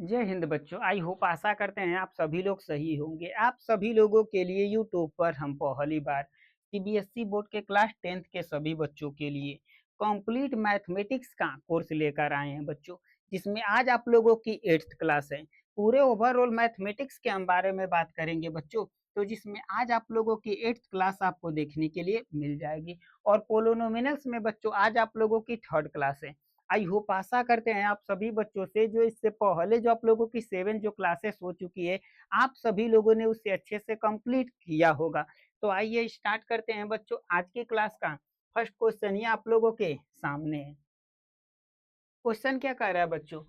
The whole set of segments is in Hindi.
जय हिंद बच्चों। आई होप आशा करते हैं आप सभी लोग सही होंगे। आप सभी लोगों के लिए यूट्यूब पर हम पहली बार सीबीएसई बोर्ड के क्लास 10th के सभी बच्चों के लिए कंप्लीट मैथमेटिक्स का कोर्स लेकर आए हैं बच्चों, जिसमें आज आप लोगों की 8th क्लास है। पूरे ओवरऑल मैथमेटिक्स के हम बारे में बात करेंगे बच्चों, तो जिसमें आज आप लोगों की 8th क्लास आपको देखने के लिए मिल जाएगी। और पोलोनोमिनल्स में बच्चों आज आप लोगों की 3rd क्लास है। आई होप आशा करते हैं आप सभी बच्चों से, जो इससे पहले जो आप लोगों की 7 जो क्लासेस हो चुकी है, आप सभी लोगों ने उसे अच्छे से कंप्लीट किया होगा। तो आइए स्टार्ट करते हैं बच्चों आज की क्लास का। फर्स्ट क्वेश्चन ये आप लोगों के सामने है। क्वेश्चन क्या कह रहा है बच्चों?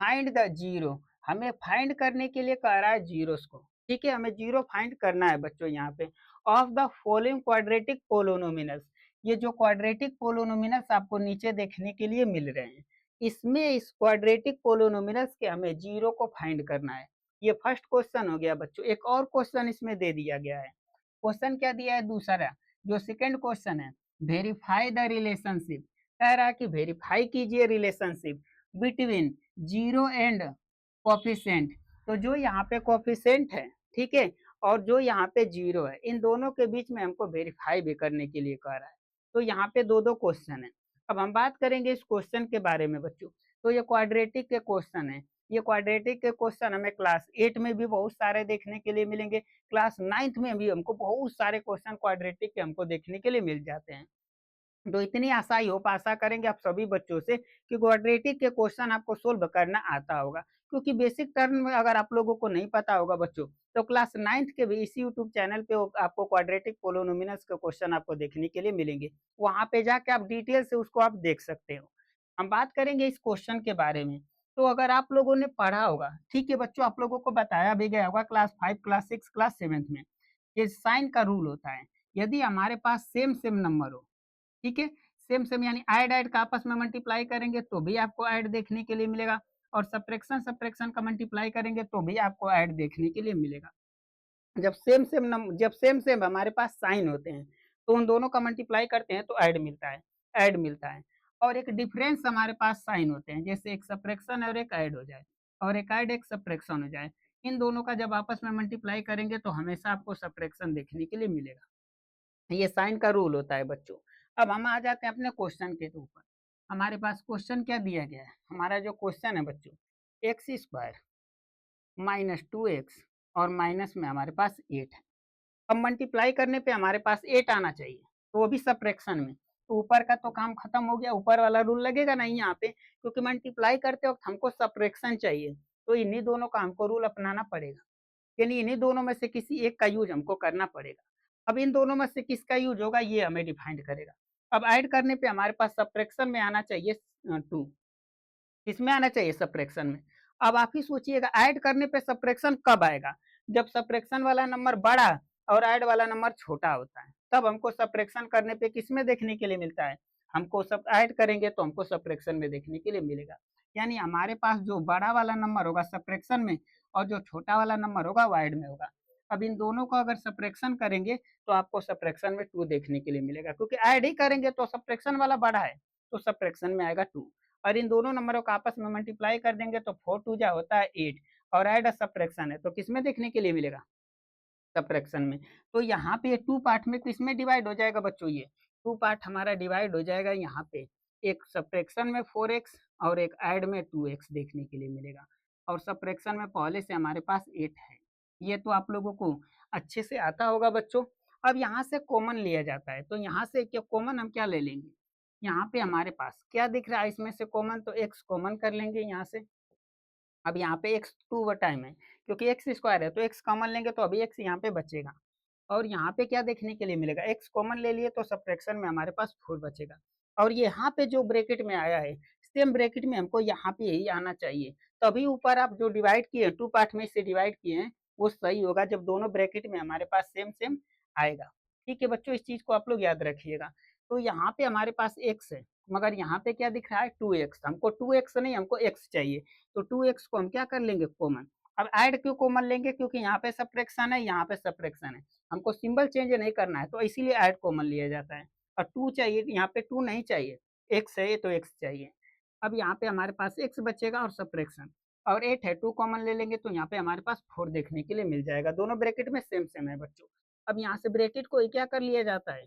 Find the zero. हमें फाइंड करने के लिए कह रहा है जीरोस को। ठीक है, हमें जीरो फाइंड करना है बच्चों यहाँ पे। Of the following quadratic polynomials. ये जो क्वाड्रेटिक पोलोनोमिनल्स आपको नीचे देखने के लिए मिल रहे हैं, इसमें इस क्वाड्रेटिक पोलोनोमिनल्स के हमें जीरो को फाइंड करना है। ये फर्स्ट क्वेश्चन हो गया बच्चों। एक और क्वेश्चन इसमें दे दिया गया है। क्वेश्चन क्या दिया है दूसरा, जो सेकंड क्वेश्चन है, वेरीफाई द रिलेशनशिप। कह रहा है कि वेरीफाई कीजिए relationship between zero and coefficient. तो जो यहाँ पे कोफिशिएंट है, ठीक है, और जो यहाँ पे जीरो है, इन दोनों के बीच में हमको वेरीफाई भी करने के लिए कह रहा है। तो यहाँ पे दो दो क्वेश्चन है। अब हम बात करेंगे इस क्वेश्चन के बारे में बच्चों। तो ये क्वाड्रेटिक के क्वेश्चन है। ये क्वाड्रेटिक के क्वेश्चन हमें क्लास 8 में भी बहुत सारे देखने के लिए मिलेंगे। क्लास 9th में भी हमको बहुत सारे क्वेश्चन क्वाड्रेटिक के हमको देखने के लिए मिल जाते हैं। तो इतनी आशा ही होप आशा करेंगे आप सभी बच्चों से कि क्वाड्रेटिक के क्वेश्चन आपको सोल्व करना आता होगा, क्योंकि बेसिक टर्म में अगर आप लोगों को नहीं पता होगा बच्चों, तो क्लास 9th के भी इसी यूट्यूब चैनल पे आपको क्वाड्रेटिक पोलोनोमिनल्स के क्वेश्चन आपको देखने के लिए मिलेंगे। वहां पे जाके आप डिटेल से उसको आप देख सकते हो। हम बात करेंगे इस क्वेश्चन के बारे में। तो अगर आप लोगों ने पढ़ा होगा, ठीक है बच्चों, आप लोगों को बताया भी गया होगा क्लास 5, क्लास 6, क्लास 7 में, ये साइन का रूल होता है। यदि हमारे पास सेम सेम नंबर हो, ठीक है, सेम सेम यानी ऐड ऐड का आपस में मल्टीप्लाई करेंगे तो भी आपको ऐड देखने के लिए मिलेगा, और सब्ट्रैक्शन सब्ट्रैक्शन का मल्टीप्लाई करेंगे तो भी आपको ऐड देखने के लिए मिलेगा। जब सेम सेम हमारे पास साइन होते हैं, तो उन दोनों का मल्टीप्लाई करते हैं तो ऐड मिलता है, ऐड मिलता है। और एक डिफरेंस हमारे पास साइन होते हैं, जैसे एक सब्ट्रैक्शन और एक ऐड हो जाए, और एक ऐड एक सब्ट्रैक्शन हो जाए, इन दोनों का जब आपस में मल्टीप्लाई करेंगे तो हमेशा आपको सब्ट्रैक्शन देखने के लिए मिलेगा। ये साइन का रूल होता है बच्चों। अब हम आ जाते हैं अपने क्वेश्चन के ऊपर। हमारे पास क्वेश्चन क्या दिया गया है? हमारा जो क्वेश्चन है बच्चों, एक्स स्क्वायर माइनस 2x और माइनस में हमारे पास 8 है। अब मल्टीप्लाई करने पे हमारे पास 8 आना चाहिए, तो वो भी सब्ट्रैक्शन में। तो ऊपर का तो काम खत्म हो गया, ऊपर वाला रूल लगेगा नहीं यहाँ पे, क्योंकि मल्टीप्लाई करते वक्त हमको सब्ट्रैक्शन चाहिए। तो इन्हीं दोनों का हमको रूल अपनाना पड़ेगा, यानी इन्हीं दोनों में से किसी एक का यूज हमको करना पड़ेगा। अब इन दोनों में से किसका यूज होगा ये हमें डिफाइंड करेगा। अब ऐड करने पे हमारे पास सब्ट्रैक्शन में आना चाहिए 2। किसमें आना चाहिए? सब्ट्रैक्शन में। अब आप ही सोचिएगा, ऐड करने पे सब्ट्रैक्शन कब आएगा? जब सब्ट्रैक्शन वाला नंबर बड़ा और ऐड वाला नंबर छोटा होता है, तब हमको सब्ट्रैक्शन करने पे किसमें देखने के लिए मिलता है? हमको सब ऐड करेंगे तो हमको सब्ट्रैक्शन में देखने के लिए मिलेगा। यानी हमारे पास जो बड़ा वाला नंबर होगा सब्ट्रैक्शन में, और जो छोटा वाला नंबर होगा वो ऐड में होगा। अब इन दोनों को अगर सब्ट्रैक्शन करेंगे तो आपको सब्ट्रैक्शन में 2 देखने के लिए मिलेगा, क्योंकि ऐड ही करेंगे तो सब्ट्रैक्शन वाला बड़ा है, तो सब्ट्रैक्शन में आएगा 2। और इन दोनों नंबरों का आपस में मल्टीप्लाई कर देंगे तो 4 2 जा होता है 8, और ऐड सब्ट्रैक्शन है तो किसमें देखने के लिए मिलेगा? सब्ट्रैक्शन में। तो यहाँ पे 2 पार्ट में किसमें डिवाइड हो जाएगा बच्चों? ये 2 पार्ट हमारा डिवाइड हो जाएगा यहाँ पे, एक सब्ट्रैक्शन में 4x और एक ऐड में 2x देखने के लिए मिलेगा। और सब्ट्रैक्शन में पहले से हमारे पास 8 है। ये तो आप लोगों को अच्छे से आता होगा बच्चों। अब यहाँ से कॉमन लिया जाता है, तो यहाँ से क्या कॉमन हम क्या ले लेंगे? यहाँ पे हमारे पास क्या दिख रहा है इसमें से कॉमन? तो x कॉमन कर लेंगे यहाँ से। अब यहाँ पे x 2 टाइम है, क्योंकि एक्स स्क्वायर है तो x कॉमन लेंगे तो अभी x यहाँ पे बचेगा। और यहाँ पे क्या देखने के लिए मिलेगा? x कॉमन ले लिए तो सब्ट्रैक्शन में हमारे पास 4 बचेगा। और यहाँ पे जो ब्रैकेट में आया है, सेम ब्रैकेट में हमको यहाँ पे यही आना चाहिए। तभी ऊपर आप जो डिवाइड किए 2 पार्ट में से डिवाइड किए हैं वो सही होगा, जब दोनों ब्रैकेट में हमारे पास सेम सेम आएगा। ठीक है बच्चों, इस चीज को आप लोग याद रखिएगा। तो यहाँ पे हमारे पास x है, मगर यहाँ पे क्या दिख रहा है? 2x। हमको 2x नहीं, हमको x चाहिए। तो 2x को हम क्या कर लेंगे? कॉमन। अब ऐड क्यों कॉमन लेंगे? क्योंकि यहाँ पे सब्ट्रैक्शन है, यहाँ पे सब्ट्रैक्शन है, हमको सिंबल चेंज नहीं करना है, तो इसीलिए ऐड कॉमन लिया जाता है। और 2 चाहिए, यहाँ पे 2 नहीं चाहिए, x है तो x चाहिए। अब यहाँ पे हमारे पास x बचेगा और सब्ट्रैक्शन। और 8 है, 2 कॉमन ले लेंगे तो यहाँ पे हमारे पास 4 देखने के लिए मिल जाएगा। दोनों ब्रैकेट में सेम सेम है बच्चों। अब यहाँ से ब्रैकेट को क्या कर लिया जाता है,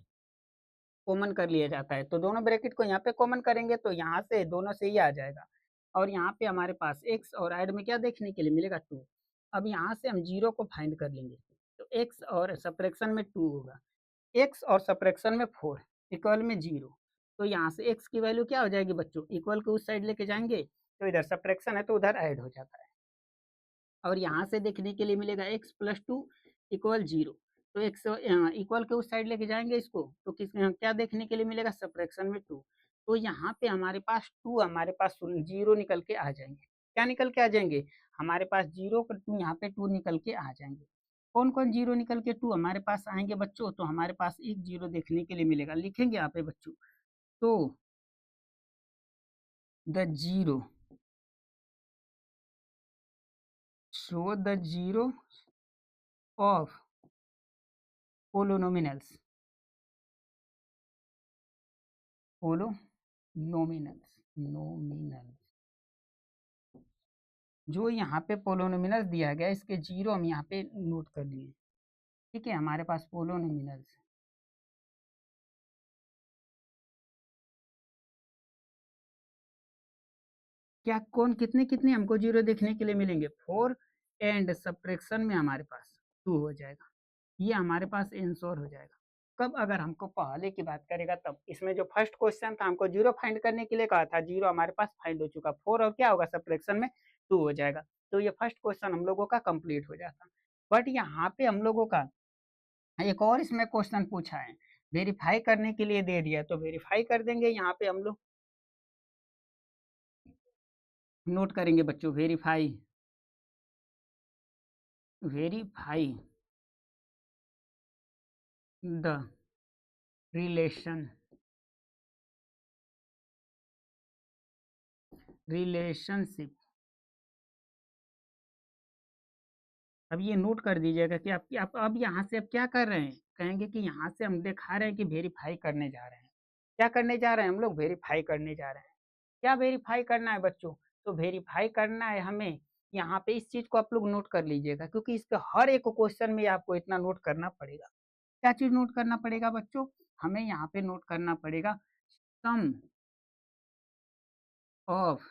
कॉमन कर लिया जाता है। तो दोनों ब्रैकेट को यहाँ पे कॉमन करेंगे तो यहाँ से दोनों से ही आ जाएगा। और यहाँ पे हमारे पास x और ऐड में क्या देखने के लिए मिलेगा, 2। अब यहाँ से हम जीरो को फाइंड कर लेंगे तो x और सब्ट्रैक्शन में 2 होगा, x और सब्ट्रैक्शन में 4 इक्वल में 0। तो यहाँ से x की वैल्यू क्या हो जाएगी बच्चों, इक्वल को उस साइड लेके जाएंगे तो इधर सब्ट्रैक्शन है तो उधर ऐड हो जाता है। और यहाँ से देखने के लिए मिलेगा x प्लस 2 इक्वल 0। तो x इक्वल के उस साइड लेके जाएंगे इसको तो किस क्या देखने के लिए मिलेगा, सब्ट्रैक्शन में 2। तो यहाँ पे हमारे पास 2 हमारे पास 0 निकल के आ जाएंगे। क्या निकल के आ जाएंगे, हमारे पास 0 पर 2 यहाँ पे 2 निकल के आ जाएंगे। कौन कौन 0 निकल के 2 हमारे पास आएंगे बच्चों, तो हमारे पास एक 0 देखने के लिए मिलेगा। लिखेंगे यहाँ पे बच्चों, तो the zero show the zero of polynomials नोमिनल्स जो यहाँ पे पोलोनोमिनल्स दिया गया इसके जीरो हम यहाँ पे नोट कर लिए। ठीक है, हमारे पास पोलोनोमिनल्स क्या कौन कितने कितने हमको जीरो देखने के लिए मिलेंगे, 4 एंड सब्ट्रैक्शन में हमारे पास 2 हो जाएगा। ये हमारे पास आंसर हो जाएगा। कब, अगर हमको पहले की बात करेगा तब। इसमें जो फर्स्ट क्वेश्चन था हमको जीरो फाइंड करने के लिए कहा था, जीरो हमारे पास फाइंड हो चुका, 4 और क्या होगा सब्ट्रैक्शन में 2 हो जाएगा। तो ये फर्स्ट क्वेश्चन हम लोगों का कंप्लीट हो जाता। बट यहाँ पे हम लोगों का एक और इसमें क्वेश्चन पूछा है, वेरीफाई करने के लिए दे दिया, तो वेरीफाई कर देंगे। यहाँ पे हम लोग नोट करेंगे बच्चों, वेरीफाई द रिलेशनशिप। अब ये नोट कर दीजिएगा कि आप अब यहाँ से अब क्या कर रहे हैं, कहेंगे कि यहाँ से हम दिखा रहे हैं कि वेरीफाई करने जा रहे हैं। क्या करने जा रहे हैं हम लोग, वेरीफाई करने जा रहे हैं। क्या वेरीफाई करना है बच्चों, तो वेरीफाई करना है हमें। यहाँ पे इस चीज को आप लोग नोट कर लीजिएगा क्योंकि इसके हर एक क्वेश्चन में आपको इतना नोट करना पड़ेगा। क्या चीज नोट करना पड़ेगा बच्चों, हमें यहाँ पे नोट करना पड़ेगा सम ऑफ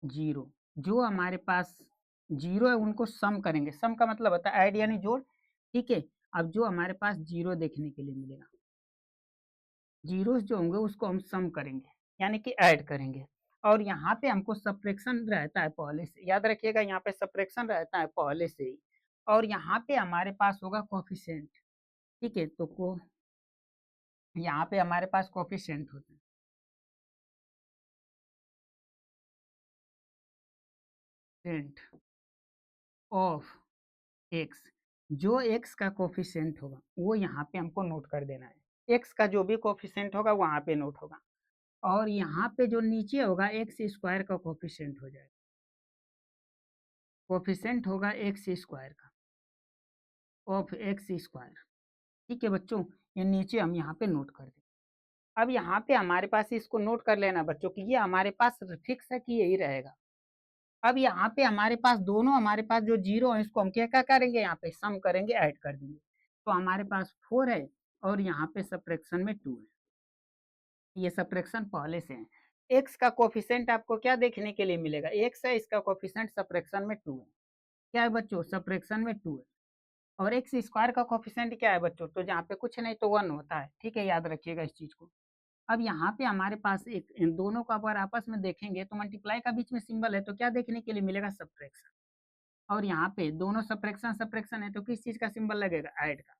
जीरो। जो हमारे पास जीरो है उनको सम करेंगे, सम का मतलब होता है ऐड यानी जोड़। ठीक है, अब जो हमारे पास जीरो देखने के लिए मिलेगा, जीरोस जो होंगे उसको हम सम करेंगे यानी कि ऐड करेंगे। और यहाँ पे हमको सब्ट्रैक्शन रहता है पहले से, याद रखिएगा यहाँ पे सब्ट्रैक्शन रहता है पहले से ही। और यहाँ पे हमारे पास होगा कोफिशिएंट। ठीक है, तो को यहाँ पे हमारे पास कोफिशिएंट होते हैं ऑफ एक्स। जो एक्स का कोफिशिएंट होगा वो यहाँ पे हमको नोट कर देना है। एक्स का जो भी कोफिशिएंट होगा वहाँ पे नोट होगा। और यहाँ पे जो नीचे होगा एक्स स्क्वायर का कोफिशिएंट हो जाएगा, कोफिशिएंट होगा एक्स स्क्वायर का ऑफ एक्स स्क्वायर। ठीक है बच्चों, ये नीचे हम यहाँ पे नोट कर दें। अब यहाँ पे हमारे पास इसको नोट कर लेना बच्चों कि ये हमारे पास फिक्स है कि यही रहेगा। अब यहाँ पे हमारे पास दोनों हमारे पास जो जीरो है इसको हम क्या क्या करेंगे, यहाँ पे सम करेंगे, ऐड कर देंगे। तो हमारे पास 4 है और यहाँ पे सब्ट्रैक्शन में 2 है। ये सब्ट्रैक्शन पहले से है। एक्स का कोफिशिएंट आपको क्या देखने के लिए मिलेगा, एक्स है, इसका कोफिशिएंट सब्ट्रैक्शन में 2 है। क्या है बच्चों, सब्ट्रैक्शन में 2 है। और एक्स स्क्वायर का कोफिशिएंट क्या है बच्चों, तो जहाँ पे कुछ नहीं तो 1 होता है। ठीक है, याद रखिएगा इस चीज को। अब यहाँ पे हमारे पास एक, इन दोनों का अगर आपस में देखेंगे तो मल्टीप्लाई का बीच में सिंबल है तो क्या देखने के लिए मिलेगा, सब्ट्रैक्शन। और यहाँ पे दोनों सब्ट्रैक्शन सब्ट्रैक्शन है तो किस चीज का सिंबल लगेगा, ऐड का।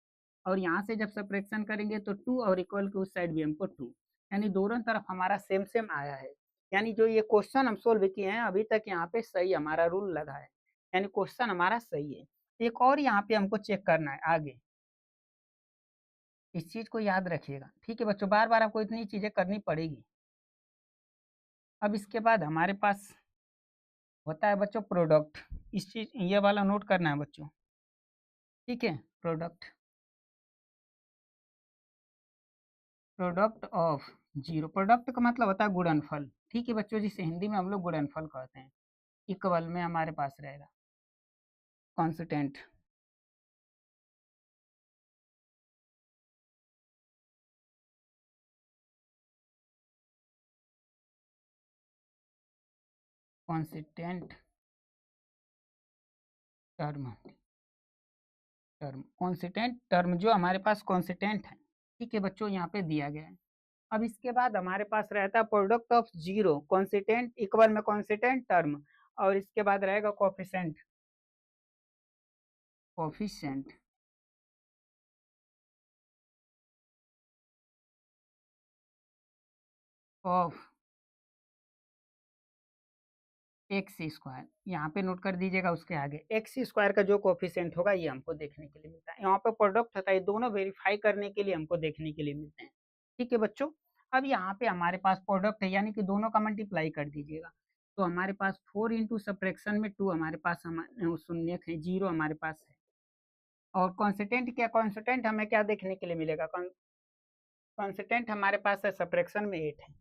और यहाँ से जब सब्ट्रैक्शन करेंगे तो 2 और इक्वल के उस साइड भी हमको 2, यानी दोनों तरफ हमारा सेम सेम आया है। यानी जो ये क्वेश्चन हम सोल्व किए हैं अभी तक यहाँ पे सही हमारा रूल लगा है, यानी क्वेश्चन हमारा सही है। एक और यहाँ पे हमको चेक करना है आगे, इस चीज को याद रखिएगा। ठीक है बच्चों, बार बार आपको इतनी चीजें करनी पड़ेगी। अब इसके बाद हमारे पास होता है बच्चों प्रोडक्ट। इस चीज ये वाला नोट करना है बच्चों। ठीक है, product product of zero. Product का मतलब होता है गुणनफल। ठीक है बच्चों, जिसे हिंदी में हम लोग गुणनफल कहते हैं। इक्वल में हमारे पास रहेगा constant. Constant term, term constant term जो हमारे पास कांस्टेंट है, ठीक है बच्चों, यहाँ पे दिया गया है। अब इसके बाद हमारे पास रहता है product of zero constant equal में कांस्टेंट टर्म, और इसके बाद रहेगा coefficient, coefficient of x square, यहाँ पे नोट कर दीजिएगा। उसके आगे एक्स स्क्वायर का जो कोफिशिएंट होगा ये हमको देखने के लिए मिलता है। यहाँ पे प्रोडक्ट होता है, दोनों वेरीफाई करने के लिए हमको देखने के लिए मिलते हैं, ठीक है बच्चों। अब यहाँ पे हमारे पास प्रोडक्ट है, यानी कि दोनों का मल्टीप्लाई कर दीजिएगा। तो हमारे पास 4 इंटू सब्ट्रैक्शन में 2 हमारे पास शून्य है, जीरो हमारे पास है। और कॉन्स्टेंट क्या, कॉन्स्टेंट हमें क्या देखने के लिए मिलेगा, कॉन्स्टेंट हमारे पास है सब्ट्रैक्शन में 8 है।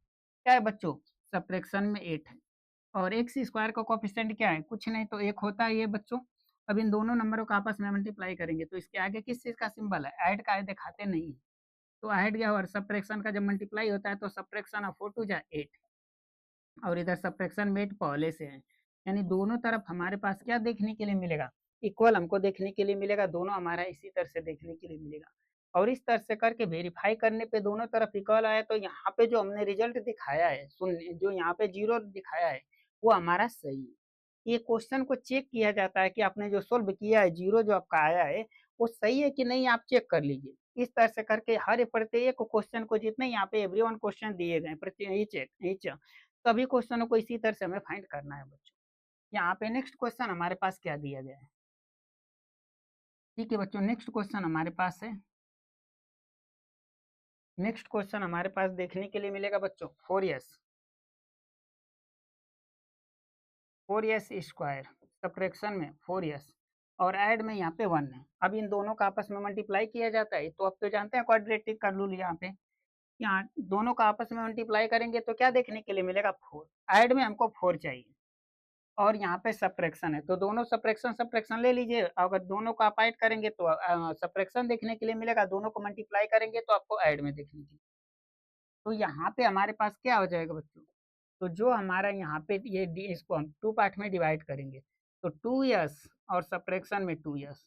क्या है बच्चों, सब्ट्रैक्शन में 8 है। और एक्स स्क्वायर का कोफिशिएंट क्या है, कुछ नहीं तो एक होता है ये बच्चों। अब इन दोनों नंबरों का आपस में मल्टीप्लाई करेंगे तो इसके आगे किस चीज का सिंबल है, ऐड का है, दिखाते नहीं है। तो ऐड क्या, और सब्ट्रैक्शन का जब मल्टीप्लाई होता है तो सब्ट्रैक्शन ऑफ 4 टू जा 8, और इधर सब्ट्रैक्शन में 8 पहले से है। यानी दोनों तरफ हमारे पास क्या देखने के लिए मिलेगा, इक्वल हमको देखने के लिए मिलेगा, दोनों हमारा इसी तरह से देखने के लिए मिलेगा। और इस तरह से करके वेरीफाई करने पे दोनों तरफ इक्वल आया, तो यहाँ पे जो हमने रिजल्ट दिखाया है, सुन, जो यहाँ पे जीरो दिखाया है वो हमारा सही है। ये क्वेश्चन को चेक किया जाता है कि आपने जो सोल्व किया है, जीरो जो आपका आया है वो सही है कि नहीं, आप चेक कर लीजिए। इस तरह से करके हर प्रत्येक क्वेश्चन को, जितने यहाँ पे एवरीवन क्वेश्चन दिए गए प्रत्येक सभी क्वेश्चनों को इसी तरह से हमें फाइंड करना है बच्चों। यहाँ पे नेक्स्ट क्वेश्चन हमारे पास क्या दिया गया है, ठीक है बच्चों। नेक्स्ट क्वेश्चन हमारे पास है, नेक्स्ट क्वेश्चन हमारे पास देखने के लिए मिलेगा बच्चों 4s स्क्वायर सब्ट्रैक्शन में 4s और ऐड में यहाँ पे 1 है। अब इन दोनों का आपस में मल्टीप्लाई किया जाता है, तो अब तो जानते हैं क्वाड्रेटिक का रूल। यहाँ पे यहाँ दोनों का आपस में मल्टीप्लाई करेंगे तो क्या देखने के लिए मिलेगा, 4। ऐड में हमको 4 चाहिए, और यहाँ पे सब्ट्रैक्शन है, तो दोनों सब्ट्रैक्शन सब्ट्रैक्शन ले लीजिए। अगर दोनों को आप ऐड करेंगे तो सब्ट्रैक्शन देखने के लिए मिलेगा, दोनों को मल्टीप्लाई करेंगे तो आपको ऐड में देखने के लिए। तो यहाँ पे हमारे पास क्या हो जाएगा बच्चों, तो जो हमारा यहाँ पे ये इसको हम 2 पार्ट में डिवाइड करेंगे, तो 2s और सब्ट्रैक्शन में 2s,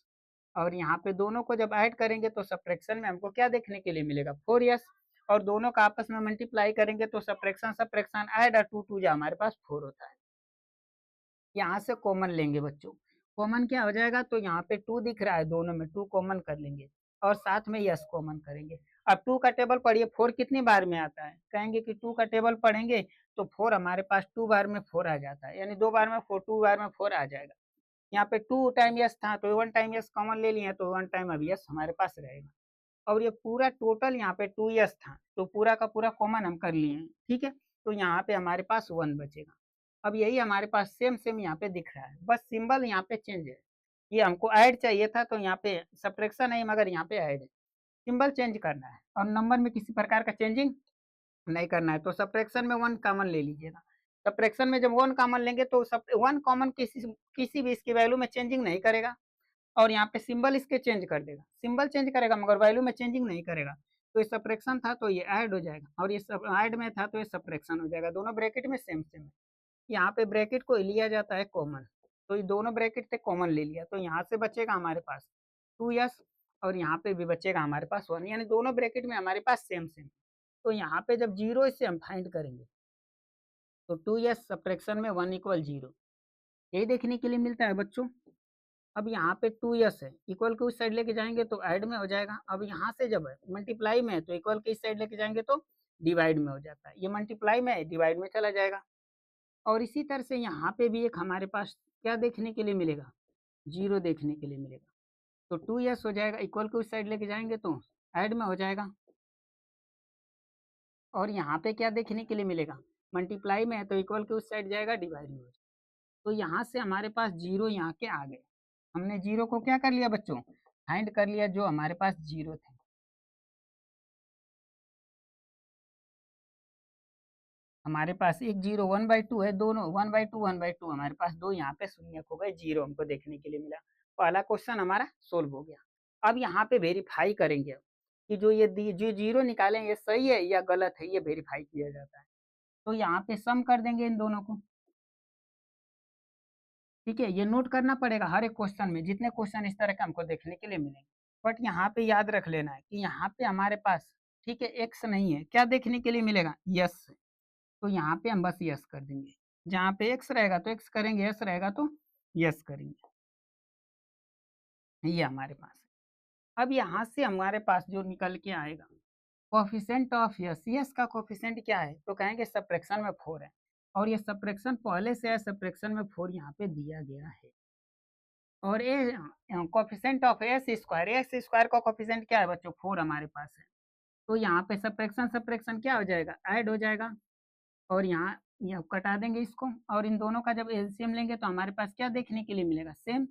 और यहाँ पे दोनों को जब ऐड करेंगे तो सब्ट्रैक्शन में हमको क्या देखने के लिए मिलेगा, 4s, और दोनों का आपस में मल्टीप्लाई करेंगे तो सब्ट्रैक्शन सब्ट्रैक्शन ऐड और 2 2 जा हमारे पास 4 होता है। यहाँ से कॉमन लेंगे बच्चों, कॉमन क्या हो जाएगा, तो यहाँ पे 2 दिख रहा है, दोनों में 2 कॉमन कर लेंगे, और साथ में यस कॉमन करेंगे। अब 2 का टेबल पढ़िए, 4 कितनी बार में आता है, कहेंगे कि 2 का टेबल पढ़ेंगे तो 4 हमारे पास 2 बार में 4 आ जाता है, यानी 2 बार में 4, 2 बार में 4 आ जाएगा। यहाँ पे 2 टाइम यस था तो 1 टाइम यस कॉमन ले लिए, तो 1 टाइम अब यस हमारे पास रहेगा। और ये पूरा टोटल यहाँ पे 2s था, तो पूरा का पूरा कॉमन हम कर लिए हैं, ठीक है। तो यहाँ पे हमारे पास 1 बचेगा। अब यही हमारे पास सेम सेम यहाँ पे दिख रहा है, बस सिंबल यहाँ पे चेंज है। ये हमको ऐड चाहिए था तो यहाँ पे सब्ट्रैक्शन नहीं, मगर यहाँ पे ऐड है, सिंबल चेंज करना है, और नंबर में किसी प्रकार का चेंजिंग नहीं करना है। तो सब्ट्रैक्शन में 1 कॉमन ले लीजिएगा। सब्ट्रैक्शन में जब 1 कॉमन लेंगे तो 1 कॉमन किसी भी इसकी वैल्यू में चेंजिंग नहीं करेगा, और यहाँ पे सिंबल इसके चेंज कर देगा, सिंबल चेंज करेगा मगर वैल्यू में चेंजिंग नहीं करेगा। तो ये सब्ट्रैक्शन था तो ये ऐड हो जाएगा, और ये सब ऐड में था तो ये सब्ट्रैक्शन हो जाएगा, दोनों ब्रैकेट में सेम सेम है। यहाँ पे ब्रैकेट को लिया जाता है कॉमन, तो ये दोनों ब्रैकेट से कॉमन ले लिया, तो यहाँ से बचेगा हमारे पास 2s, और यहाँ पे भी बचेगा हमारे पास 1, यानी दोनों ब्रैकेट में हमारे पास सेम सेम। तो यहाँ पे जब जीरो से हम फाइंड करेंगे तो 2s सब्ट्रैक्शन में 1 इक्वल 0, यही देखने के लिए मिलता है बच्चों। अब यहाँ पे 2s है, इक्वल के उस साइड लेके जाएंगे तो ऐड में हो जाएगा। अब यहाँ से जब है मल्टीप्लाई में है तो इक्वल के इस साइड लेके जाएंगे तो डिवाइड में हो जाता है, ये मल्टीप्लाई में है डिवाइड में चला जाएगा। और इसी तरह से यहाँ पे भी एक हमारे पास क्या देखने के लिए मिलेगा, जीरो देखने के लिए मिलेगा। तो 2s हो जाएगा, इक्वल के उस साइड लेके जाएंगे तो ऐड में हो जाएगा। और यहाँ पे क्या देखने के लिए मिलेगा, मल्टीप्लाई में है तो इक्वल के उस साइड जाएगा, डिवाइड में हो जाएगा। तो यहाँ से हमारे पास जीरो यहाँ के आ गए, हमने जीरो को क्या कर लिया बच्चों, फाइंड कर लिया जो हमारे पास जीरो थे। हमारे पास एक जीरो 1/2 है, दोनों 1/2 हमारे पास दो यहाँ पे शून्य हो गए, जीरो हमको देखने के लिए मिला। पहला क्वेश्चन हमारा सोल्व हो गया। अब यहाँ पे वेरीफाई करेंगे कि जो जो जीरो निकाले ये सही है या गलत है, ये वेरीफाई किया जाता है। तो यहाँ पे सम कर देंगे इन दोनों को। ठीक है, ये नोट करना पड़ेगा हर एक क्वेश्चन में, जितने क्वेश्चन इस तरह के हमको देखने के लिए मिलेंगे। बट यहाँ पे याद रख लेना है कि यहाँ पे हमारे पास, ठीक है, एक्स नहीं है, क्या देखने के लिए मिलेगा, यस। तो यहाँ पे हम बस यस कर देंगे। जहाँ पे एक्स रहेगा तो एक्स करेंगे, यस रहेगा तो यस करेंगे। ये हमारे पास है। अब यहाँ से हमारे पास जो निकल के आएगा कोफिशिएंट ऑफ यस, यस का कोफिशिएंट क्या है, तो कहेंगे सब्ट्रैक्शन में 4 है। और ये सब्ट्रैक्शन पहले से है, सब्ट्रैक्शन में 4 यहाँ पे दिया गया है। और ए कोफिशिएंट ऑफ एक्स स्क्वायर का कोफिशिएंट क्या है बच्चों, 4 हमारे पास है। तो यहाँ पे सब्ट्रैक्शन सब्ट्रैक्शन क्या हो जाएगा, ऐड हो जाएगा। और यहाँ ये कटा देंगे इसको, और इन दोनों का जब एलसीएम लेंगे तो हमारे पास क्या देखने के लिए मिलेगा, सेम।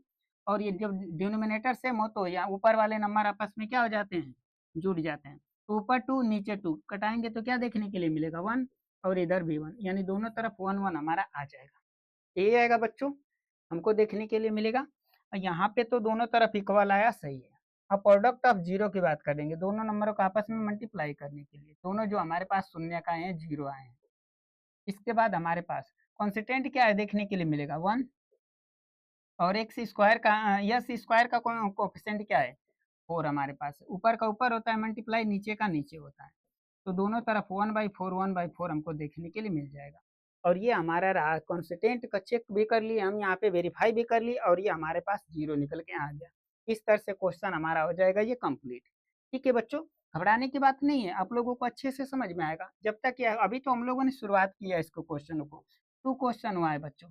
और ये जब डिनोमिनेटर सेम हो तो या ऊपर वाले नंबर आपस में क्या हो जाते हैं, जुड़ जाते हैं। तो ऊपर 2 नीचे 2 कटाएंगे तो क्या देखने के लिए मिलेगा, 1। और इधर भी 1, यानी दोनों तरफ 1 1 हमारा आ जाएगा। ये आएगा बच्चों, हमको देखने के लिए मिलेगा। और यहाँ पे तो दोनों तरफ इक्वल आया, सही है। अब प्रोडक्ट ऑफ जीरो की बात करेंगे, दोनों नंबरों को आपस में मल्टीप्लाई करने के लिए, दोनों जो हमारे पास शून्य का है, जीरो आए हैं। इसके बाद हमारे पास कॉन्स्टेंट क्या है देखने के लिए मिलेगा, 1। और एक्स स्क्वायर का यस स्क्वायर का कोफिशिएंट क्या है, 4 हमारे पास है। ऊपर का ऊपर होता है मल्टीप्लाई, नीचे का नीचे होता है। तो दोनों तरफ 1/4 हमको देखने के लिए मिल जाएगा। और ये हमारा रहा कॉन्स्टेंट का, चेक भी कर लिए हम, यहाँ पे वेरीफाई भी कर लिए, और ये हमारे पास जीरो निकल के आ गया। इस तरह से क्वेश्चन हमारा हो जाएगा ये कंप्लीट। ठीक है बच्चों, घबराने की बात नहीं है, आप लोगों को अच्छे से समझ में आएगा। जब तक ये अभी तो हम लोगों ने शुरुआत किया है इसको, क्वेश्चन को 2 क्वेश्चन हुआ है बच्चों।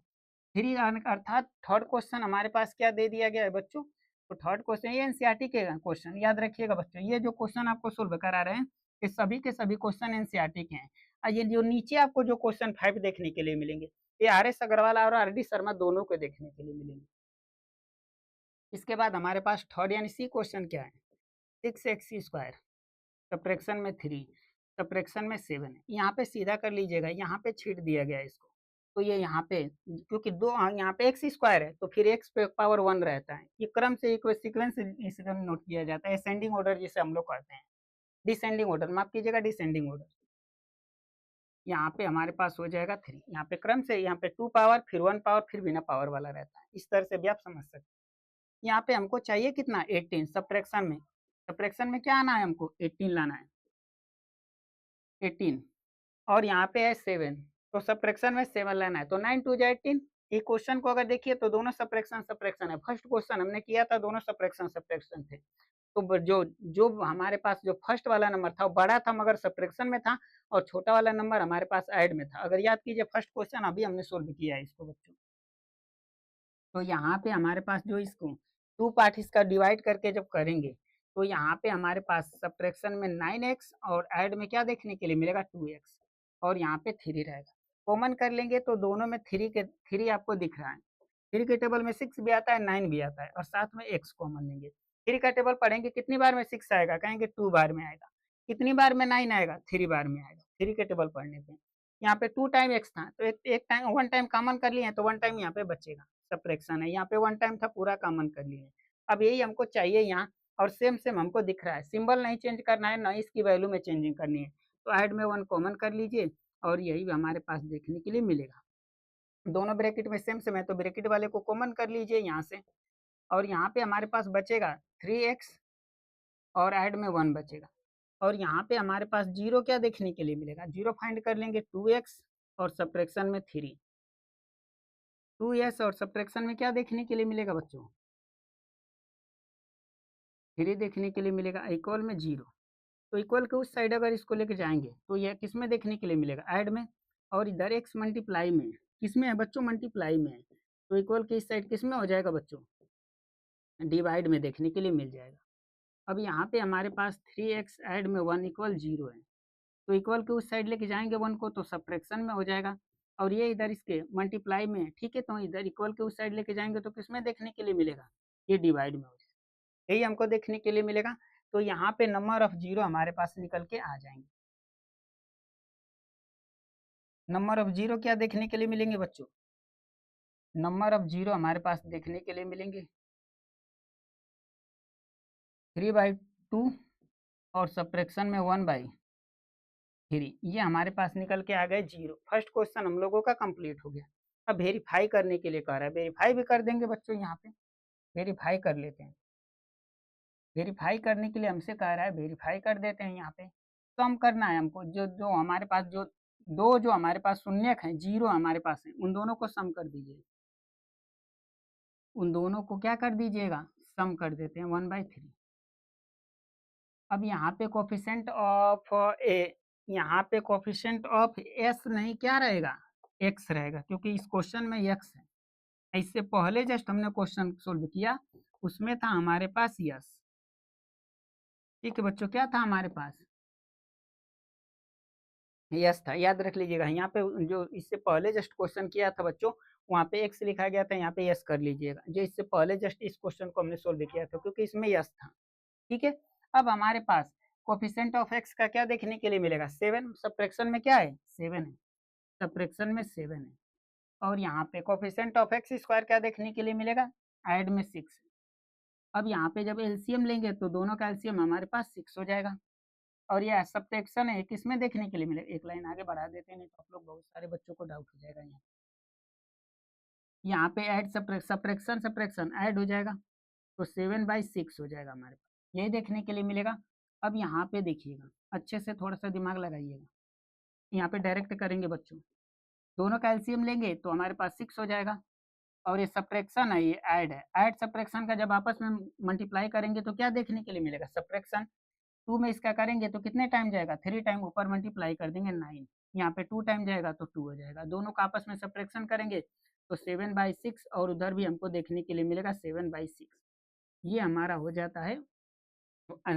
थ्री अर्थात थर्ड क्वेश्चन हमारे पास क्या दे दिया गया है बच्चों, तो थर्ड क्वेश्चन ये एनसीईआरटी के क्वेश्चन याद रखिएगा बच्चों। ये जो क्वेश्चन आपको सोल्व करा रहे हैं ये सभी के सभी क्वेश्चन एनसीईआरटी के हैं। और ये जो नीचे आपको जो क्वेश्चन 5 देखने के लिए मिलेंगे, ये आर एस अग्रवाल और आर डी शर्मा दोनों को देखने के लिए मिलेंगे। इसके बाद हमारे पास थर्ड यानी सी क्वेश्चन क्या है, 6x² सब्ट्रैक्शन में 3 सब्ट्रैक्शन में 7 है। यहाँ पे सीधा कर लीजिएगा, यहाँ पे छीट दिया गया है इसको। तो ये यहाँ पे क्योंकि दो यहाँ पे एक्स स्क्वायर है तो फिर एक्स पे पावर 1 रहता है। ये क्रम से एक सीक्वेंस इसका नोट किया जाता है, असेंडिंग ऑर्डर जिसे हम लोग कहते हैं, डिसेंडिंग ऑर्डर, माफ कीजिएगा, डिसेंडिंग ऑर्डर। यहाँ पे हमारे पास हो जाएगा 3, यहाँ पे क्रम से, यहाँ पे 2 पावर फिर 1 पावर फिर बिना पावर वाला रहता है। इस तरह से भी आप समझ सकते हैं। यहाँ पे हमको चाहिए कितना, 18 सब्ट्रैक्शन में। सब्ट्रैक्शन में क्या आना है हमको, 18 लाना है, 18। और यहाँ पे है 7, तो सब्ट्रैक्शन में 7 लेना है, तो 9 2 जा 18। ये क्वेश्चन को अगर देखिए तो दोनों सब्ट्रैक्शन सब्ट्रैक्शन है। फर्स्ट क्वेश्चन हमने किया था दोनों सब्ट्रैक्शन सब्ट्रैक्शन थे। तो जो जो हमारे पास जो फर्स्ट वाला नंबर था वो बड़ा था मगर सब्ट्रैक्शन में था, और छोटा वाला नंबर हमारे पास ऐड में था। अगर याद कीजिए फर्स्ट क्वेश्चन अभी हमने सोल्व किया है इसको बच्चों। तो यहाँ पे हमारे पास जो इसको 2 पार्ट इसका डिवाइड करके जब करेंगे तो यहाँ पे हमारे पास सब्ट्रैक्शन में 9x और ऐड में क्या देखने के लिए मिलेगा, 2x। और यहाँ पे 3 रहेगा। कॉमन कर लेंगे तो दोनों में 3 आपको दिख रहा है। 3 के टेबल में 6 भी आता है, 9 भी आता है, और साथ में x कॉमन लेंगे। 3 का टेबल पढ़ेंगे, कितनी बार में 6 आएगा, कहेंगे 2 बार में आएगा। कितनी बार में 9 आएगा, 3 बार में आएगा। 3 के टेबल पढ़ने पे यहाँ पे 2 टाइम x था तो एक टाइम 1 टाइम कॉमन कर लिए तो 1 टाइम यहाँ पे बचेगा। सब्ट्रैक्शन है, यहाँ पे 1 टाइम था, पूरा कॉमन कर लिए। अब यही हमको चाहिए यहाँ, और सेम सेम हमको दिख रहा है, सिंबल नहीं चेंज करना है, ना इसकी वैल्यू में चेंजिंग करनी है। तो ऐड में 1 कॉमन कर लीजिए और यही हमारे पास देखने के लिए मिलेगा। दोनों ब्रैकेट में सेम सेम है तो ब्रैकेट वाले को कॉमन कर लीजिए यहाँ से। और यहाँ पे हमारे पास बचेगा 3x और ऐड में 1 बचेगा। और यहाँ पे हमारे पास जीरो क्या देखने के लिए मिलेगा, जीरो फाइंड कर लेंगे, 2x और सब्ट्रैक्शन में 3। 2s और सब्ट्रैक्शन में क्या देखने के लिए मिलेगा बच्चों, 3 देखने के लिए मिलेगा। इक्वल में 0, तो इक्वल के उस साइड अगर इसको लेके जाएंगे तो यह किस में देखने के लिए मिलेगा, ऐड में। और इधर x मल्टीप्लाई में, किस में है बच्चों, मल्टीप्लाई में है। तो इक्वल के इस साइड किस में हो जाएगा बच्चों, डिवाइड में देखने के लिए मिल जाएगा। अब यहाँ पे हमारे पास 3x ऐड में 1 इक्वल 0 है, तो इक्वल के उस साइड लेके जाएंगे 1 को तो सब्ट्रैक्शन में हो जाएगा। और ये इधर इसके मल्टीप्लाई में है, ठीक है, तो इधर इक्वल के उस साइड लेके जाएंगे तो किस में देखने के लिए मिलेगा, ये डिवाइड में हो जाएगा। यही हमको देखने के लिए मिलेगा। तो यहाँ पे नंबर ऑफ जीरो हमारे पास निकल के आ जाएंगे। नंबर ऑफ जीरो क्या देखने के लिए मिलेंगे बच्चों? नंबर ऑफ जीरो हमारे पास देखने के लिए मिलेंगे 3/2 और सब्ट्रैक्शन में 1/3। ये हमारे पास निकल के आ गए जीरो। फर्स्ट क्वेश्चन हम लोगों का कंप्लीट हो गया। अब वेरीफाई करने के लिए कह रहा है, वेरीफाई भी कर देंगे बच्चों। यहाँ पे वेरीफाई कर लेते हैं। वेरीफाई करने के लिए हमसे कह रहा है, वेरीफाई कर देते हैं। यहाँ पे सम करना है हमको। जो जो हमारे पास जो दो जो हमारे पास शून्यक हैं, जीरो हमारे पास है, उन दोनों को सम कर दीजिए। उन दोनों को क्या कर दीजिएगा? सम कर देते हैं 1/3। अब यहाँ पे कोफिशिएंट ऑफ ए, यहाँ पे कोफिशिएंट ऑफ एस नहीं, क्या रहेगा? एक्स रहेगा, क्योंकि इस क्वेश्चन में एक्स है। इससे पहले जस्ट हमने क्वेश्चन सोल्व किया, उसमें था हमारे पास यस। ठीक है बच्चों, क्या था हमारे पास? यस था। याद रख लीजिएगा। यहाँ पे जो इससे पहले जस्ट क्वेश्चन किया था बच्चों, वहाँ पे एक्स लिखा गया था, यहाँ पे यस कर लीजिएगा। जो इससे पहले जस्ट इस क्वेश्चन को हमने सोल्व किया था, क्योंकि इसमें यस था। ठीक है। अब हमारे पास कोफिशिएंट ऑफ एक्स का क्या देखने के लिए मिलेगा? 7। सब्ट्रैक्शन में क्या है? 7 है। सब्ट्रैक्शन में 7 है। और यहाँ पे कोफिशिएंट ऑफ एक्स स्क्वायर क्या देखने के लिए मिलेगा? ऐड में 6 है। अब यहाँ पे जब एलसीएम लेंगे तो दोनों का एलसीएम हमारे पास 6 हो जाएगा। और ये सब्ट्रैक्शन है, किसमें देखने के लिए मिलेगा? एक लाइन आगे बढ़ा देते हैं, नहीं तो आप लोग बहुत सारे बच्चों को डाउट हो जाएगा। यहाँ पे ऐड सब्ट्रैक्शन सब्ट्रैक्शन ऐड हो जाएगा, तो 7/6 हो जाएगा हमारे पास। यही देखने के लिए मिलेगा। अब यहाँ पे देखिएगा, अच्छे से थोड़ा सा दिमाग लगाइएगा। यहाँ पे डायरेक्ट करेंगे बच्चों। दोनों का एलसीएम लेंगे तो हमारे पास 6 हो जाएगा। और ये सब्ट्रैक्शन है, ये ऐड है। ऐड सब्ट्रैक्शन का जब आपस में मल्टीप्लाई करेंगे तो क्या देखने के लिए मिलेगा? सब्ट्रैक्शन। 2 में इसका करेंगे तो कितने टाइम जाएगा? 3 टाइम। ऊपर मल्टीप्लाई कर देंगे 9। यहाँ पे 2 टाइम जाएगा तो 2 हो जाएगा। दोनों का आपस में सब्ट्रैक्शन करेंगे तो 7/6, और उधर भी हमको देखने के लिए मिलेगा 7/6। ये हमारा हो जाता है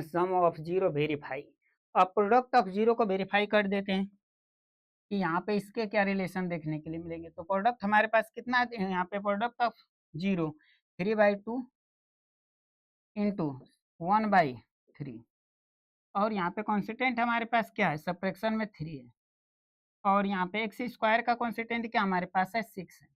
सम ऑफ जीरो वेरीफाई। अब प्रोडक्ट ऑफ जीरो को वेरीफाई कर देते हैं कि यहाँ पे इसके क्या रिलेशन देखने के लिए मिलेंगे। तो प्रोडक्ट हमारे पास कितना है? यहाँ पे प्रोडक्ट ऑफ जीरो 3/2 इंटू 1/3। और यहाँ पे कॉन्स्टेंट हमारे पास क्या है? सब्ट्रैक्शन में 3 है। और यहाँ पे एक्स स्क्वायर का कॉन्स्टेंट क्या हमारे पास है? 6 है।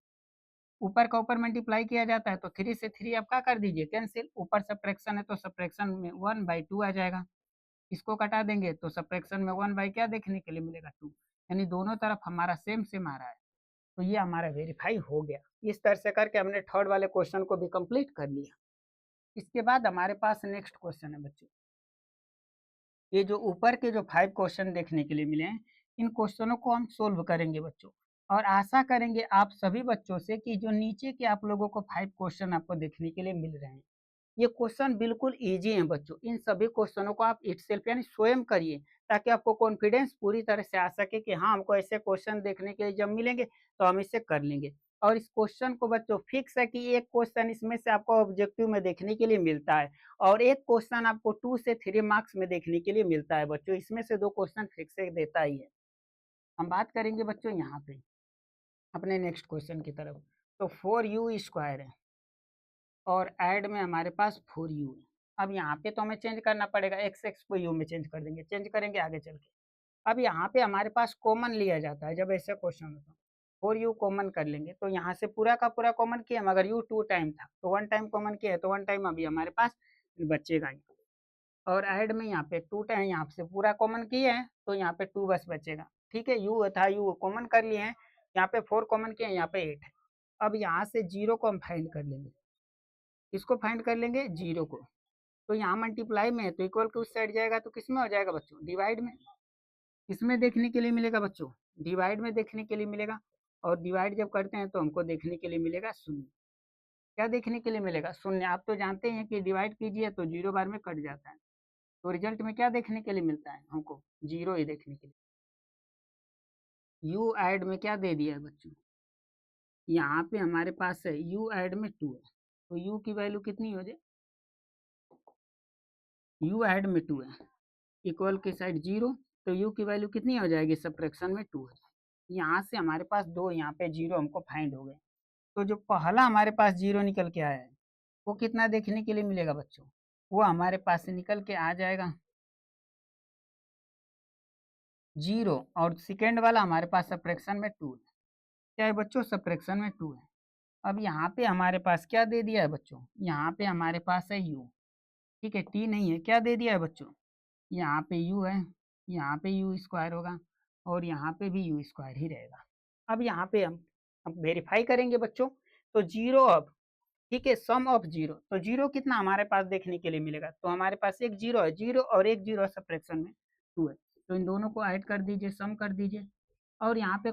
ऊपर का ऊपर मल्टीप्लाई किया जाता है तो 3 से 3 आप क्या कर दीजिए? कैंसिल। ऊपर सब्ट्रैक्शन है तो सब्ट्रैक्शन में 1/2 आ जाएगा। इसको कटा देंगे तो सब्ट्रैक्शन में 1 बाई क्या देखने के लिए मिलेगा? 2। यानी दोनों तरफ हमारा सेम सेम आ रहा है। तो ये हमारा वेरीफाई हो गया। इस तरह से करके हमने थर्ड वाले क्वेश्चन को भी कंप्लीट कर लिया। इसके बाद हमारे पास नेक्स्ट क्वेश्चन है बच्चों। ये जो ऊपर के जो 5 क्वेश्चन देखने के लिए मिले हैं, इन क्वेश्चनों को हम सोल्व करेंगे बच्चों। और आशा करेंगे आप सभी बच्चों से कि जो नीचे के आप लोगों को 5 क्वेश्चन आपको देखने के लिए मिल रहे हैं, ये क्वेश्चन बिल्कुल इजी हैं बच्चों। इन सभी क्वेश्चनों को आप इटसेल्फ यानी स्वयं करिए, ताकि आपको कॉन्फिडेंस पूरी तरह से आ सके कि हाँ, हमको ऐसे क्वेश्चन देखने के लिए जब मिलेंगे तो हम इसे कर लेंगे। और इस क्वेश्चन को बच्चों फिक्स है कि एक क्वेश्चन इसमें से आपको ऑब्जेक्टिव में देखने के लिए मिलता है, और एक क्वेश्चन आपको 2 से 3 मार्क्स में देखने के लिए मिलता है बच्चों। इसमें से 2 क्वेश्चन फिक्स है, देता ही है। हम बात करेंगे बच्चों यहाँ पे अपने नेक्स्ट क्वेश्चन की तरफ। तो 4u स्क्वायर है और ऐड में हमारे पास 4u है। अब यहाँ पे तो हमें चेंज करना पड़ेगा, x को u में चेंज कर देंगे, चेंज करेंगे आगे चल के। अब यहाँ पे हमारे पास कॉमन लिया जाता है जब ऐसे क्वेश्चन होता है। 4u कॉमन कर लेंगे तो यहाँ से पूरा का पूरा कॉमन किया, मगर u 2 टाइम था तो 1 टाइम कॉमन किया है, तो 1 टाइम अभी हमारे पास बचेगा ही। और ऐड में यहाँ पे 2 टाइम यहाँ से पूरा कॉमन किए हैं तो यहाँ पे 2 बस बचेगा। ठीक है, u था, u कॉमन कर लिए हैं, यहाँ पे 4 कॉमन किए हैं, यहाँ पे 8 है। अब यहाँ से जीरो को हम फाइंड कर लेंगे। इसको फाइंड कर लेंगे जीरो को, तो यहाँ मल्टीप्लाई में है तो इक्वल के उस साइड जाएगा तो किस में हो जाएगा बच्चों? डिवाइड में। किसमें देखने के लिए मिलेगा बच्चों? डिवाइड में देखने के लिए मिलेगा। और डिवाइड जब करते हैं तो हमको देखने के लिए मिलेगा शून्य। क्या देखने के लिए मिलेगा? शून्य। आप तो जानते हैं कि डिवाइड कीजिए तो जीरो बार में कट जाता है, तो रिजल्ट में क्या देखने के लिए मिलता है हमको? जीरो ही देखने के लिए। यू ऐड में क्या दे दिया है बच्चों? यहाँ पे हमारे पास है यू ऐड में 2 है, तो यू की वैल्यू कितनी हो जाए? यू ऐड में 2 है, इक्वल के साइड जीरो, तो यू की वैल्यू कितनी हो जाएगी? सब्ट्रैक्शन में 2 है। यहाँ से हमारे पास दो, यहाँ पे जीरो हमको फाइंड हो गए। तो जो पहला हमारे पास जीरो निकल के आया है वो कितना देखने के लिए मिलेगा बच्चों? वो हमारे पास से निकल के आ जाएगा 0 और सेकेंड वाला हमारे पास सब्ट्रैक्शन में 2 है। क्या है बच्चों? सब्ट्रैक्शन में 2 है। अब यहाँ पे हमारे पास क्या दे दिया है बच्चों? यहाँ पे हमारे पास है u, ठीक है, t नहीं है। क्या दे दिया है बच्चों? यहाँ पे u है, यहाँ पे u स्क्वायर होगा और यहाँ पे भी u स्क्वायर ही रहेगा। अब यहाँ पे हम वेरीफाई करेंगे बच्चों, तो 0 अब, ठीक है, सम ऑफ 0, तो 0 कितना हमारे पास देखने के लिए मिलेगा? तो हमारे पास एक 0 है, 0 और एक 0 सब्ट्रैक्शन में 2 है, तो इन दोनों को ऐड कर दीजिए, सम कर दीजिए। और यहाँ पे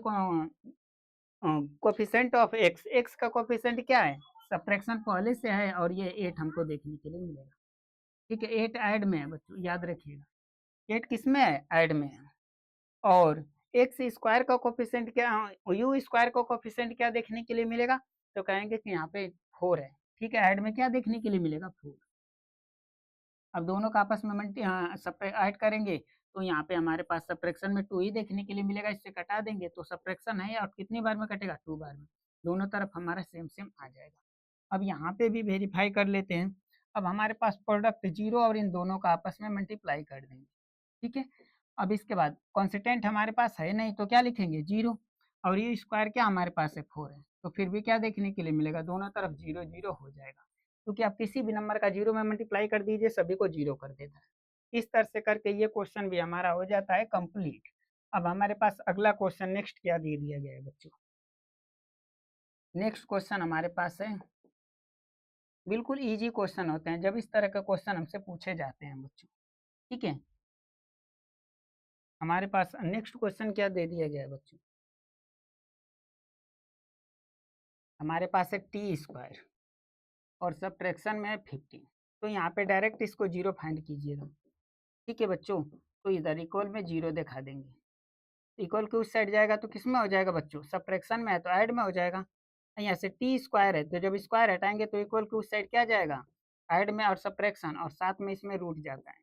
कोफिशिएंट ऑफ एक्स, एक्स का कोफिशिएंट क्या है? सब्ट्रैक्शन पहले से है और ये 8 हमको देखने के लिए मिलेगा। ठीक है, 8 ऐड में है बच्चों, याद रखिएगा 8 किस में है? ऐड में है। और एक्स स्क्वायर का कोफिशिएंट क्या, यू स्क्वायर का कोफिशिएंट क्या देखने के लिए मिलेगा? तो कहेंगे कि यहाँ पे 4 है। ठीक है, ऐड में क्या देखने के लिए मिलेगा? 4। अब दोनों का आपस में ऐड करेंगे तो यहाँ पे हमारे पास सब्ट्रैक्शन में 2 ही देखने के लिए मिलेगा, इससे कटा देंगे तो सब्ट्रैक्शन है और कितनी बार में कटेगा? 2 बार में। दोनों तरफ हमारा सेम सेम आ जाएगा। अब यहाँ पे भी वेरीफाई कर लेते हैं। अब हमारे पास प्रोडक्ट 0 और इन दोनों का आपस में मल्टीप्लाई कर देंगे। ठीक है, अब इसके बाद कॉन्स्टेंट हमारे पास है नहीं तो क्या लिखेंगे? 0, और ये स्क्वायर क्या हमारे पास है? 4 है, तो फिर भी क्या देखने के लिए मिलेगा? दोनों तरफ 0 0 हो जाएगा, क्योंकि आप किसी भी नंबर का 0 में मल्टीप्लाई कर दीजिए, सभी को 0 कर देता है। इस तरह से करके ये क्वेश्चन भी हमारा हो जाता है कंप्लीट। अब हमारे पास अगला क्वेश्चन नेक्स्ट क्या दे दिया गया है बच्चों? नेक्स्ट क्वेश्चन हमारे पास है, बिल्कुल इजी क्वेश्चन होते हैं जब इस तरह के क्वेश्चन हमसे पूछे जाते हैं बच्चों। ठीक है, हमारे पास नेक्स्ट क्वेश्चन क्या दे दिया गया है बच्चों? हमारे पास है टी स्क्वायर और सब्ट्रैक्शन में है 15, तो यहाँ पे डायरेक्ट इसको 0 फाइंड कीजिएगा। ठीक है बच्चों, तो इधर इक्वल में 0 दिखा देंगे। इक्वल के उस साइड जाएगा तो किस में हो जाएगा बच्चों? सब्ट्रैक्शन में है तो ऐड में हो जाएगा। यहाँ से टी स्क्वायर है तो जब स्क्वायर हटाएंगे तो इक्वल के उस साइड क्या जाएगा? ऐड में, और सब्ट्रैक्शन, और साथ में इसमें रूट जाता है।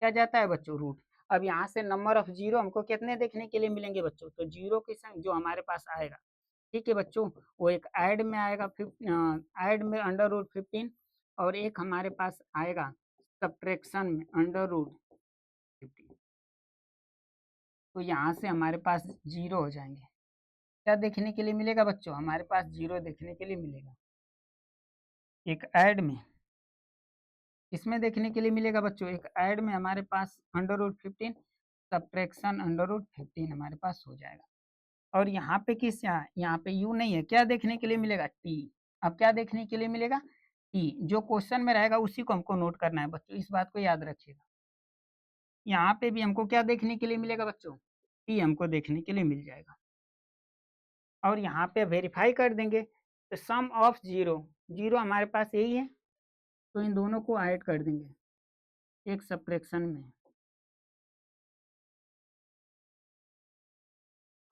क्या जाता है बच्चों? रूट। अब यहाँ से नंबर ऑफ 0 हमको कितने देखने के लिए मिलेंगे बच्चों? तो 0 के संग जो हमारे पास आएगा, ठीक है बच्चों, वो एक ऐड में आएगा, ऐड में अंडर रूट 15, और एक हमारे पास आएगा सब्ट्रैक्शन में अंडर रूट 15। तो यहाँ से हमारे पास 0 हो जाएंगे। क्या देखने के लिए मिलेगा बच्चों? हमारे पास 0 देखने के लिए मिलेगा एक ऐड में। इसमें देखने के लिए मिलेगा बच्चों एक ऐड में हमारे पास under root 15, subtraction under root 15 हमारे पास हो जाएगा। और यहाँ पे यहाँ पे यू नहीं है, क्या देखने के लिए मिलेगा? टी। अब क्या देखने के लिए मिलेगा? टी। जो क्वेश्चन में रहेगा उसी को हमको नोट करना है बच्चों, इस बात को याद रखिएगा। यहाँ पे भी हमको क्या देखने के लिए मिलेगा बच्चों? टी हमको देखने के लिए मिल जाएगा। और यहाँ पे वेरीफाई कर देंगे तो सम ऑफ 0, 0 हमारे पास यही है, तो इन दोनों को ऐड कर देंगे एक सब्ट्रैक्शन में।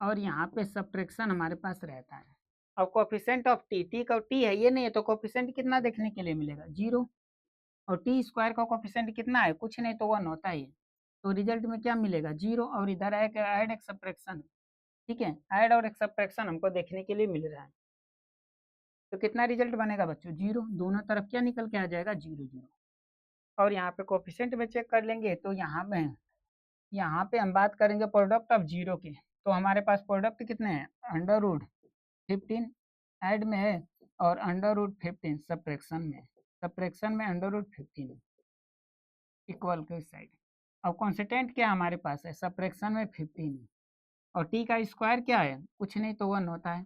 और यहाँ पे सब्ट्रैक्शन हमारे पास रहता है। अब कोफिशिएंट ऑफ टी, टी का टी है ये नहीं है, तो कोफिशिएंट कितना देखने के लिए मिलेगा? 0। और टी स्क्वायर का कोफिशिएंट कितना है? कुछ नहीं, तो 1 होता ही है। तो रिजल्ट में क्या मिलेगा? 0, और इधर एक ऐड एक सब्ट्रैक्शन। ठीक है, ऐड और एक सब्ट्रैक्शन हमको देखने के लिए मिल रहा है, तो कितना रिजल्ट बनेगा बच्चों? 0। दोनों तरफ क्या निकल के आ जाएगा? 0 0। और यहाँ पे कोफिशिएंट में चेक कर लेंगे तो यहाँ पे हम बात करेंगे प्रोडक्ट ऑफ 0 की, तो हमारे पास प्रोडक्ट कितने हैं? अंडर रूट 15 ऐड में है और अंडर रूट 15 सब्ट्रैक्शन में अंडर रूट 15 इक्वल के साइड। अब कॉन्स्टेंट क्या हमारे पास है? सब्ट्रैक्शन में 15, और टी का स्क्वायर क्या है? कुछ नहीं, तो 1 होता है।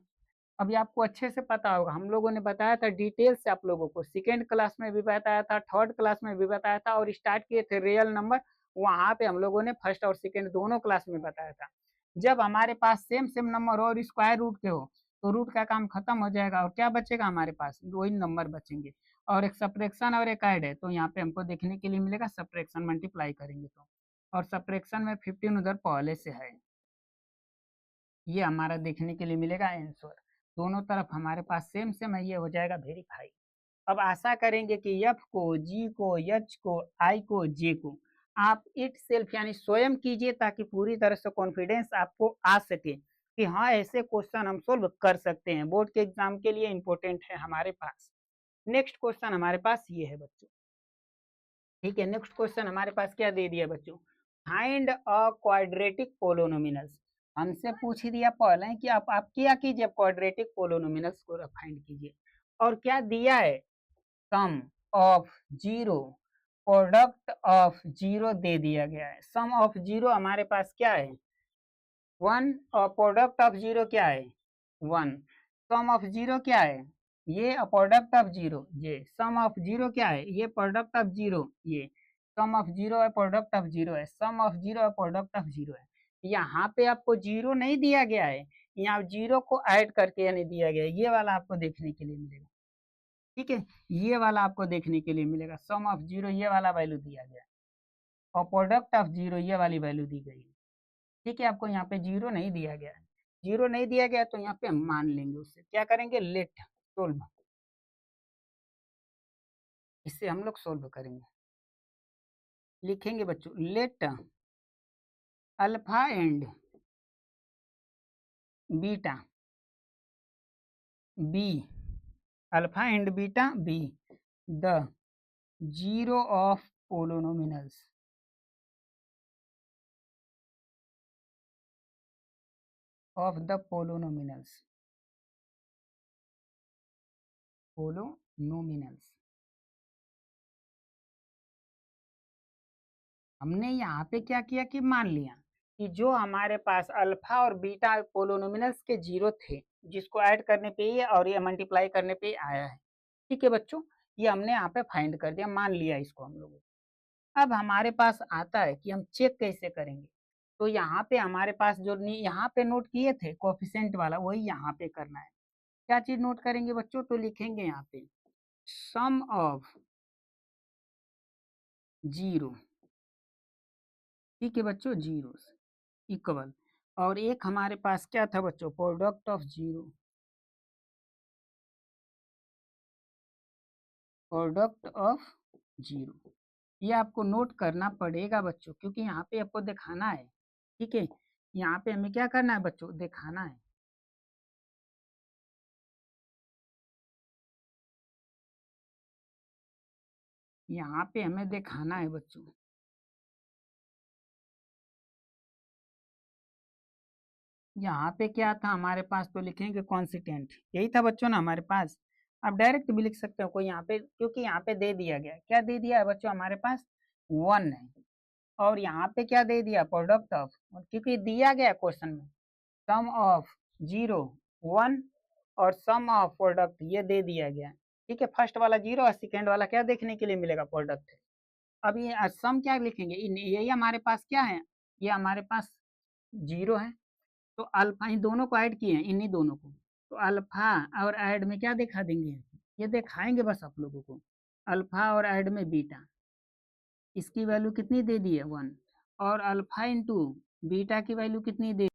अभी आपको अच्छे से पता होगा, हम लोगों ने बताया था डिटेल से आप लोगों को, सेकेंड क्लास में भी बताया था, थर्ड क्लास में भी बताया था, और स्टार्ट किए थे रियल नंबर, वहाँ पे हम लोगों ने फर्स्ट और सेकेंड दोनों क्लास में बताया था। जब हमारे पास सेम सेम नंबर हो और स्क्वायर रूट के हो तो रूट का काम खत्म हो जाएगा, और क्या बचेगा हमारे पास? दो ही नंबर बचेंगे, और एक सब्ट्रैक्शन और एक ऐड है, तो यहाँ पे हमको देखने के लिए मिलेगा सब्ट्रैक्शन, मल्टीप्लाई करेंगे तो, और सब्ट्रैक्शन में 15 उधर पहले से है, ये हमारा देखने के लिए मिलेगा आंसर। दोनों तरफ हमारे पास सेम सेम है, ये हो जाएगा वेरीफाई। अब आशा करेंगे कि एफ को, जी को, एच को, आई को, जे को आप इट सेल्फ यानी स्वयं कीजिए, ताकि पूरी तरह से कॉन्फिडेंस आपको आ सके कि हाँ ऐसे क्वेश्चन हम सोल्व कर सकते हैं, बोर्ड के एग्जाम के लिए इंपॉर्टेंट है हमारे पास। नेक्स्ट क्वेश्चन हमारे पास ये है बच्चों। ठीक है, नेक्स्ट क्वेश्चन हमारे पास क्या दे दिया बच्चों? Find a quadratic polynomials. हमसे पूछ ही दिया पहले कि आप क्या कीजिए, क्वाड्रेटिक पोलोनोमिनल्स को फाइंड कीजिए। और क्या दिया है, sum of zero, product of zero दे दिया गया है। सम ऑफ जीरो हमारे पास क्या है, 1, और प्रोडक्ट ऑफ जीरो क्या है, 1। सम ऑफ जीरो क्या है, ये, प्रोडक्ट ऑफ जीरो ये। सम ऑफ जीरो क्या है, ये प्रोडक्ट ऑफ जीरो ये। सम ऑफ जीरो है, प्रोडक्ट ऑफ जीरो है। सम ऑफ जीरो है, प्रोडक्ट ऑफ जीरो है। यहाँ पे आपको जीरो नहीं दिया गया है, यहाँ जीरो को ऐड करके यानी दिया गया है, ये वाला आपको देखने के लिए मिलेगा। ठीक है, ये वाला आपको देखने के लिए मिलेगा। सम ऑफ जीरो ये वाला वैल्यू दिया गया है, और प्रोडक्ट ऑफ जीरो ये वाली वैल्यू दी गई है। ठीक है, आपको यहाँ पे जीरो नहीं दिया गया है। जीरो नहीं दिया गया तो यहाँ पे हम मान लेंगे, उससे क्या करेंगे, लेट सोल्व, इससे हम लोग सोल्व करेंगे। लिखेंगे बच्चों, let alpha and beta be, alpha and beta be the zero of polynomials, of the polynomials, polynomials. हमने यहाँ पे क्या किया कि मान लिया कि जो हमारे पास अल्फा और बीटा पोलोनोमिनल्स के जीरो थे, जिसको ऐड करने पे ये और ये मल्टीप्लाई करने पे आया है। ठीक है बच्चों, ये हमने यहाँ पे फाइंड कर दिया, मान लिया इसको हम लोगों। अब हमारे पास आता है कि हम चेक कैसे करेंगे। तो यहाँ पे हमारे पास जो यहाँ पे नोट किए थे कोफिशिएंट वाला, वही यहाँ पे करना है। क्या चीज नोट करेंगे बच्चों, तो लिखेंगे यहाँ पे सम ऑफ जीरो। ठीक है बच्चों, जीरो इक्वल, और एक हमारे पास क्या था बच्चों, product of zero, product of zero. ये आपको नोट करना पड़ेगा बच्चों, क्योंकि यहाँ पे आपको दिखाना है। ठीक है, यहाँ पे हमें क्या करना है बच्चों, दिखाना है। यहाँ पे हमें दिखाना है बच्चों। यहाँ पे क्या था हमारे पास, तो लिखेंगे कॉन्सिटेंट, यही था बच्चों ना हमारे पास। आप डायरेक्ट भी लिख सकते हो कोई यहाँ पे, क्योंकि यहाँ पे दे दिया गया, क्या दे दिया है बच्चों, हमारे पास 1 है। और यहाँ पे क्या दे दिया, प्रोडक्ट ऑफ, क्योंकि दिया गया क्वेश्चन में सम ऑफ जीरो 1 और सम ऑफ प्रोडक्ट ये दे दिया गया। ठीक है, फर्स्ट वाला जीरो और सेकेंड वाला क्या देखने के लिए मिलेगा, प्रोडक्ट। अब ये सम क्या लिखेंगे, यही हमारे पास क्या है, ये हमारे पास जीरो है। तो अल्फा, इन दोनों को ऐड किए हैं, इन्हीं दोनों को, तो अल्फा और ऐड में क्या दिखा देंगे, ये दिखाएंगे बस आप लोगों को, अल्फा और ऐड में बीटा, इसकी वैल्यू कितनी दे दी है 1, और अल्फा इंटू बीटा की वैल्यू कितनी दे